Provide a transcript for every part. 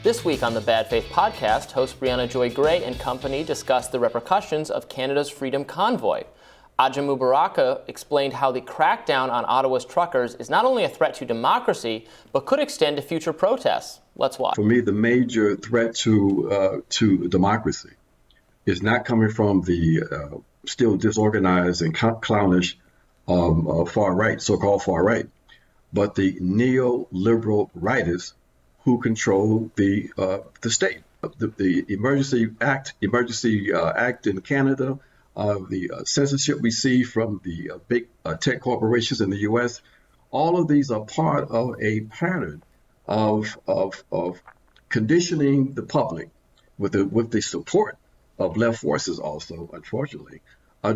This week on the Bad Faith Podcast, host Briahna Joy Gray and company discuss the repercussions of Canada's Freedom Convoy. Ajamu Baraka explained how the crackdown on Ottawa's truckers is not only a threat to democracy, but could extend to future protests. Let's watch. For me, the major threat to democracy is not coming from the still disorganized and clownish far right, so-called far right, but the neoliberal rightists who control the state. The Emergency Act in Canada, the censorship we see from the big tech corporations in the U.S., all of these are part of a pattern of conditioning the public with the support of left forces also, unfortunately,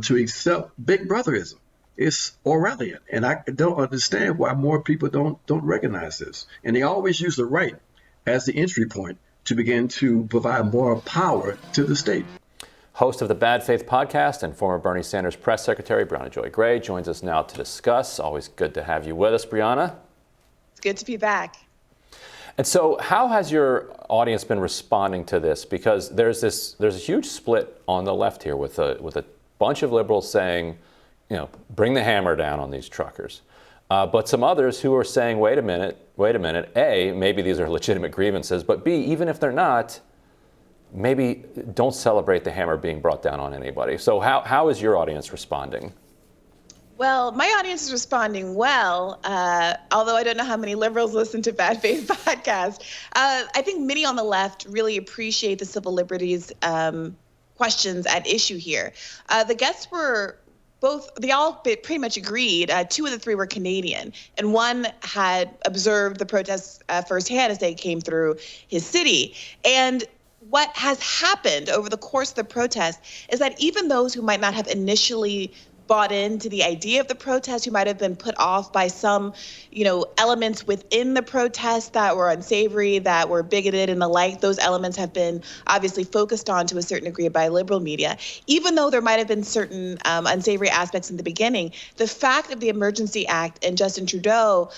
to accept big brotherism. It's Orwellian, and I don't understand why more people don't recognize this. And they always use the right as the entry point to begin to provide more power to the state. Host of the Bad Faith Podcast and former Bernie Sanders press secretary, Briahna Joy Gray, joins us now to discuss. Always good to have you with us, Briahna. It's good to be back. And so how has your audience been responding to this? Because there's a huge split on the left here with a bunch of liberals saying, bring the hammer down on these truckers. But some others who are saying, wait a minute, A, maybe these are legitimate grievances, but B, even if they're not, maybe don't celebrate the hammer being brought down on anybody. So how is your audience responding? Well, my audience is responding well, although I don't know how many liberals listen to Bad Faith Podcast. I think many on the left really appreciate the civil liberties questions at issue here. The guests were they all pretty much agreed. Two of the three were Canadian, and one had observed the protests firsthand as they came through his city. And what has happened over the course of the protest is that even those who might not have initially bought into the idea of the protest, who might have been put off by some, elements within the protest that were unsavory, that were bigoted and the like, those elements have been obviously focused on to a certain degree by liberal media. Even though there might have been certain unsavory aspects in the beginning, the fact of the Emergency Act and Justin Trudeau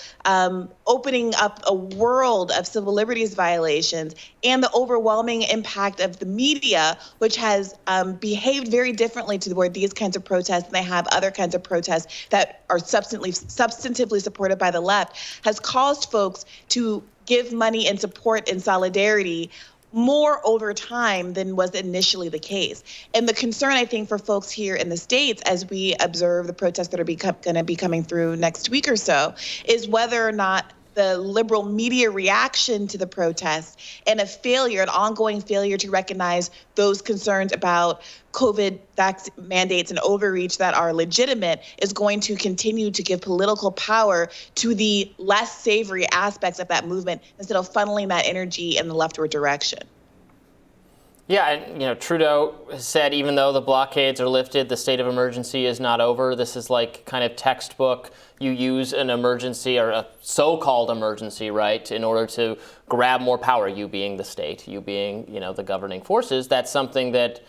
opening up a world of civil liberties violations and the overwhelming impact of the media, which has behaved very differently toward these kinds of protests than they have other kinds of protests that are substantively supported by the left, has caused folks to give money and support and solidarity more over time than was initially the case. And the concern, I think, for folks here in the States, as we observe the protests that are going to be coming through next week or so, is whether or not the liberal media reaction to the protests and an ongoing failure to recognize those concerns about COVID mandates and overreach that are legitimate is going to continue to give political power to the less savory aspects of that movement instead of funneling that energy in the leftward direction. Yeah, and Trudeau has said even though the blockades are lifted, the state of emergency is not over. This is like kind of textbook. You use an emergency or a so-called emergency, right, in order to grab more power, you being the state, you being, the governing forces. That's something that,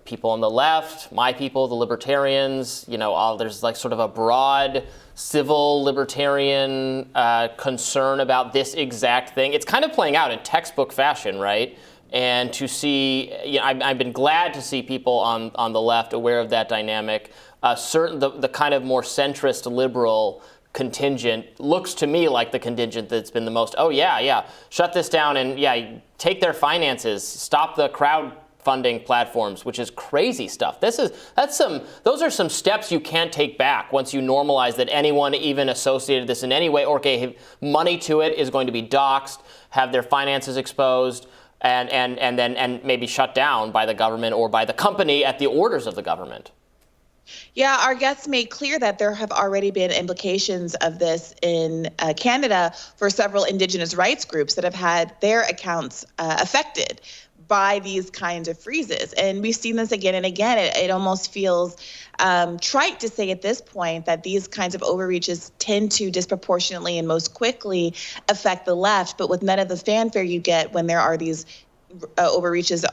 people on the left, my people, the libertarians, there's like sort of a broad civil libertarian concern about this exact thing. It's kind of playing out in textbook fashion, right? And to see, I've been glad to see people on the left aware of that dynamic. The kind of more centrist liberal contingent looks to me like the contingent that's been the most, shut this down and take their finances, stop the crowdfunding platforms, which is crazy stuff. Those are some steps you can't take back once you normalize that anyone even associated this in any way or gave money to it is going to be doxxed, have their finances exposed, and maybe shut down by the government or by the company at the orders of the government. Yeah, our guests made clear that there have already been implications of this in Canada for several Indigenous rights groups that have had their accounts affected by these kinds of freezes. And we've seen this again and again. It almost feels trite to say at this point that these kinds of overreaches tend to disproportionately and most quickly affect the left, but with none of the fanfare you get when there are these overreaches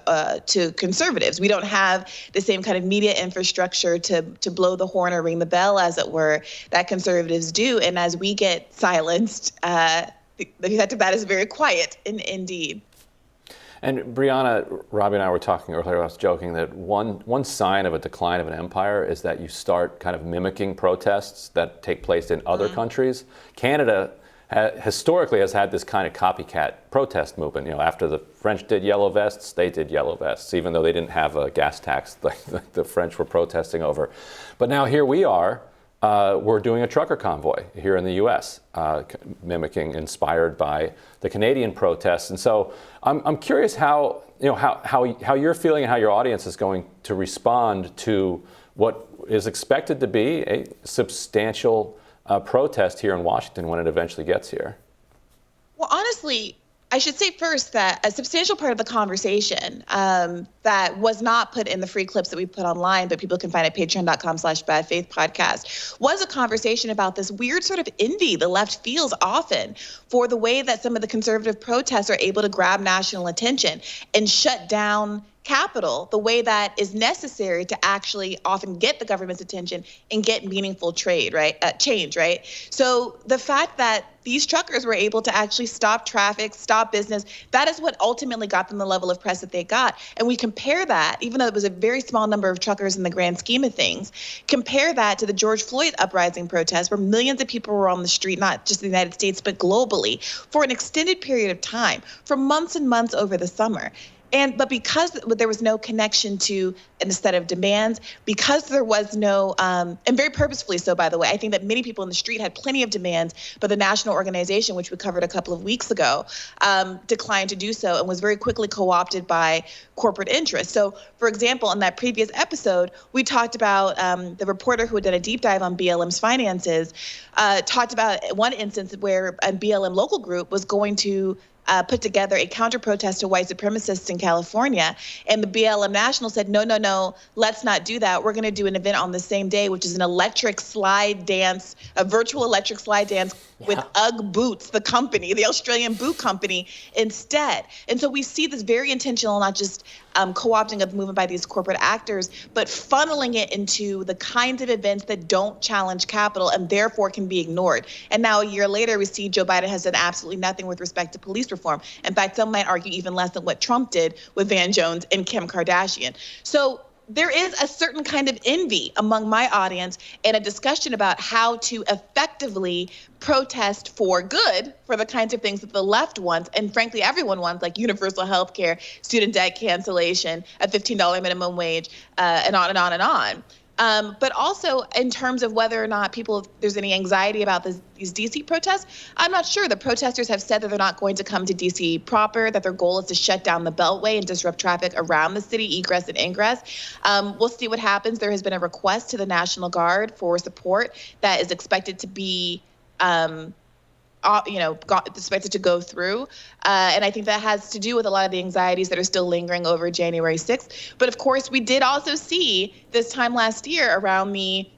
to conservatives. We don't have the same kind of media infrastructure to blow the horn or ring the bell, as it were, that conservatives do. And as we get silenced, the effect of that is very quiet indeed. And Briahna, Robbie and I were talking earlier, I was joking that one sign of a decline of an empire is that you start kind of mimicking protests that take place in other countries. Canada historically has had this kind of copycat protest movement. After the French did yellow vests, they did yellow vests, even though they didn't have a gas tax like the French were protesting over. But now here we are. We're doing a trucker convoy here in the U.S., inspired by the Canadian protests. And so I'm curious how you're feeling and how your audience is going to respond to what is expected to be a substantial protest here in Washington when it eventually gets here. Well, honestly, I should say first that a substantial part of the conversation that was not put in the free clips that we put online, but people can find at patreon.com/badfaithpodcast, was a conversation about this weird sort of envy the left feels often for the way that some of the conservative protests are able to grab national attention and shut down capital the way that is necessary to actually often get the government's attention and get meaningful change, right? So the fact that these truckers were able to actually stop traffic, stop business, that is what ultimately got them the level of press that they got. And we compare that, even though it was a very small number of truckers in the grand scheme of things, compare that to the George Floyd uprising protests where millions of people were on the street, not just in the United States, but globally, for an extended period of time, for months and months over the summer. But because there was no connection to a set of demands, because there was no, and very purposefully so, by the way, I think that many people in the street had plenty of demands, but the national organization, which we covered a couple of weeks ago, declined to do so and was very quickly co-opted by corporate interests. So, for example, in that previous episode, we talked about the reporter who had done a deep dive on BLM's finances, talked about one instance where a BLM local group was going to put together a counter-protest to white supremacists in California. And the BLM National said, no, let's not do that. We're going to do an event on the same day, which is an electric slide dance, a virtual electric slide dance with UGG Boots, the company, the Australian boot company, instead. And so we see this very intentional, not just co-opting of the movement by these corporate actors, but funneling it into the kinds of events that don't challenge capital and therefore can be ignored. And now a year later, we see Joe Biden has done absolutely nothing with respect to police reform. In fact, some might argue even less than what Trump did with Van Jones and Kim Kardashian. So there is a certain kind of envy among my audience and a discussion about how to effectively protest for good for the kinds of things that the left wants, and frankly, everyone wants, like universal health care, student debt cancellation, a $15 minimum wage, and on and on and on. But also in terms of whether or not there's any anxiety about these DC protests, I'm not sure. The protesters have said that they're not going to come to DC proper, that their goal is to shut down the Beltway and disrupt traffic around the city, egress and ingress. We'll see what happens. There has been a request to the National Guard for support that is expected to be expected to go through. And I think that has to do with a lot of the anxieties that are still lingering over January 6th. But of course, we did also see this time last year around the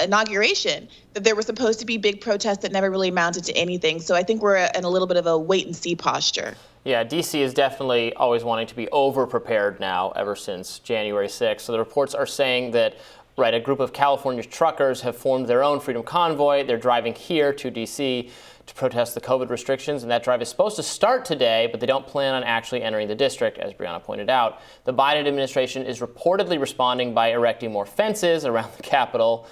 inauguration that there were supposed to be big protests that never really amounted to anything. So I think we're in a little bit of a wait and see posture. Yeah, DC is definitely always wanting to be over-prepared now ever since January 6th. So the reports are saying that a group of California truckers have formed their own freedom convoy. They're driving here to D.C. to protest the COVID restrictions, and that drive is supposed to start today, but they don't plan on actually entering the district, as Briahna pointed out. The Biden administration is reportedly responding by erecting more fences around the Capitol.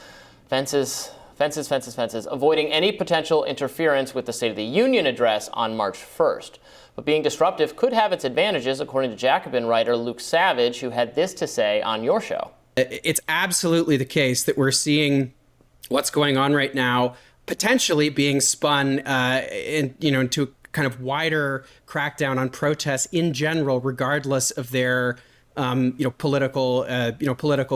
Fences, avoiding any potential interference with the State of the Union address on March 1st. But being disruptive could have its advantages, according to Jacobin writer Luke Savage, who had this to say on your show. It's absolutely the case that we're seeing what's going on right now potentially being spun into a kind of wider crackdown on protests in general, regardless of their political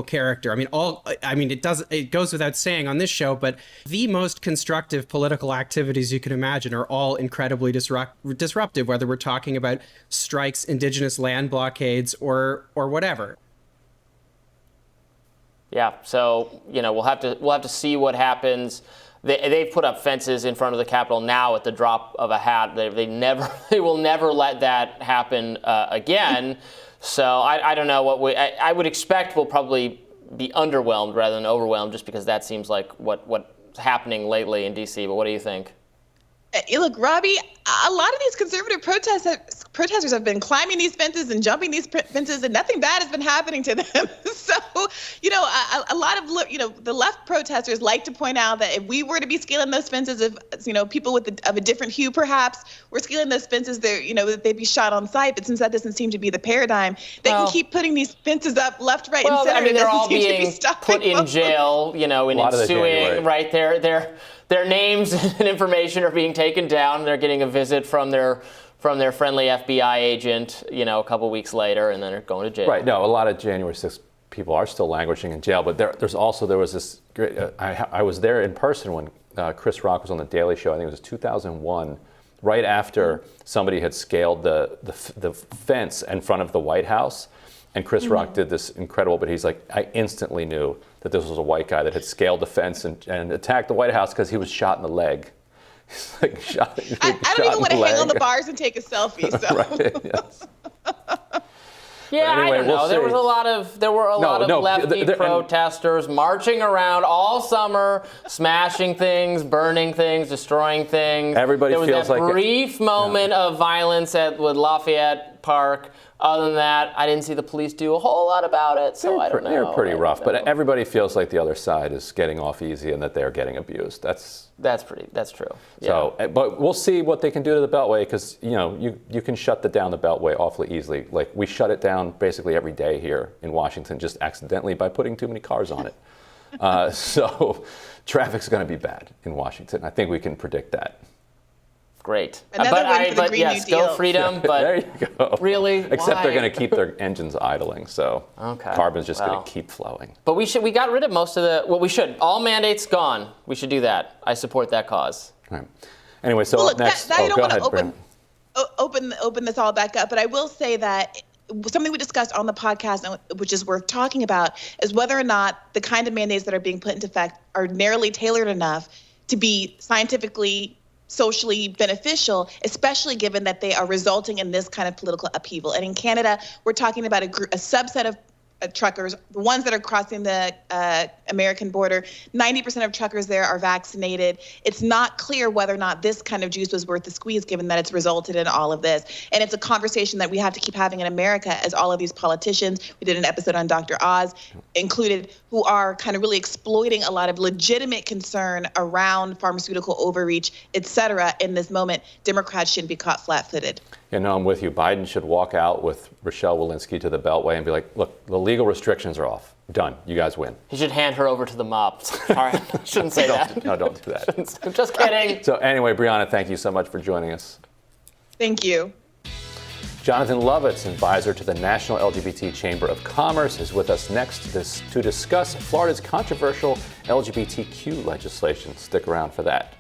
character. It goes without saying on this show, but the most constructive political activities you can imagine are all incredibly disruptive, whether we're talking about strikes, indigenous land blockades, or whatever. Yeah, so we'll have to see what happens. They've put up fences in front of the Capitol now at the drop of a hat. They will never let that happen again. So I don't know I would expect we'll probably be underwhelmed rather than overwhelmed, just because that seems like what's happening lately in DC. But what do you think? Look, Robbie, a lot of these conservative protesters have been climbing these fences and jumping these fences, and nothing bad has been happening to them. So, a lot of, the left protesters like to point out that if we were to be scaling those fences, if, people of a different hue perhaps were scaling those fences, that they'd be shot on sight. But since that doesn't seem to be the paradigm, they can keep putting these fences up left, right, and center. I mean, they're all being put in jail, in ensuing, right? Their names and information are being taken down. They're getting a visit from their friendly FBI agent, a couple weeks later, and then they're going to jail. Right. No, a lot of January 6th people are still languishing in jail, but there was this great. I was there in person when Chris Rock was on the Daily Show. I think it was 2001, right after somebody had scaled the fence in front of the White House. And Chris Rock did this incredible, but he's like, I instantly knew that this was a white guy that had scaled the fence and attacked the White House because he was shot in the leg. He's like shot. I don't even want to hang on the bars and take a selfie. So. Right, yes. Yeah, anyway, I don't know. There were a lot of lefty protesters marching around all summer, smashing things, burning things, destroying things. Everybody feels like there was that brief moment of violence with Lafayette Park. Other than that, I didn't see the police do a whole lot about it, so I don't know. They're pretty rough, but everybody feels like the other side is getting off easy and that they're getting abused. That's true. Yeah. So, but we'll see what they can do to the Beltway because you can shut down the Beltway awfully easily. Like we shut it down basically every day here in Washington, just accidentally by putting too many cars on it. So, traffic's going to be bad in Washington. I think we can predict that. Great. But yes, go freedom, but there you go. Really? Except why? They're going to keep their engines idling, so carbon's just going to keep flowing. But we got rid of most of we should. All mandates gone. We should do that. I support that cause. All right. Anyway, so well, up next. I don't go want ahead, to open this all back up, but I will say that something we discussed on the podcast, which is worth talking about, is whether or not the kind of mandates that are being put into effect are narrowly tailored enough to be scientifically socially beneficial, especially given that they are resulting in this kind of political upheaval. And in Canada, we're talking about a subset of truckers, the ones that are crossing the American border. 90% of truckers there are vaccinated. It's not clear whether or not this kind of juice was worth the squeeze, given that it's resulted in all of this. And it's a conversation that we have to keep having in America as all of these politicians, we did an episode on Dr. Oz, included, who are kind of really exploiting a lot of legitimate concern around pharmaceutical overreach, et cetera, in this moment. Democrats shouldn't be caught flat-footed. Yeah, no, I'm with you. Biden should walk out with Rochelle Walensky to the Beltway and be like, look, the legal restrictions are off. Done. You guys win. He should hand her over to the mob. Sorry, shouldn't say that. No, don't do that. I'm just kidding. So anyway, Briahna, thank you so much for joining us. Thank you. Jonathan Lovitz, advisor to the National LGBT Chamber of Commerce, is with us next to discuss Florida's controversial LGBTQ legislation. Stick around for that.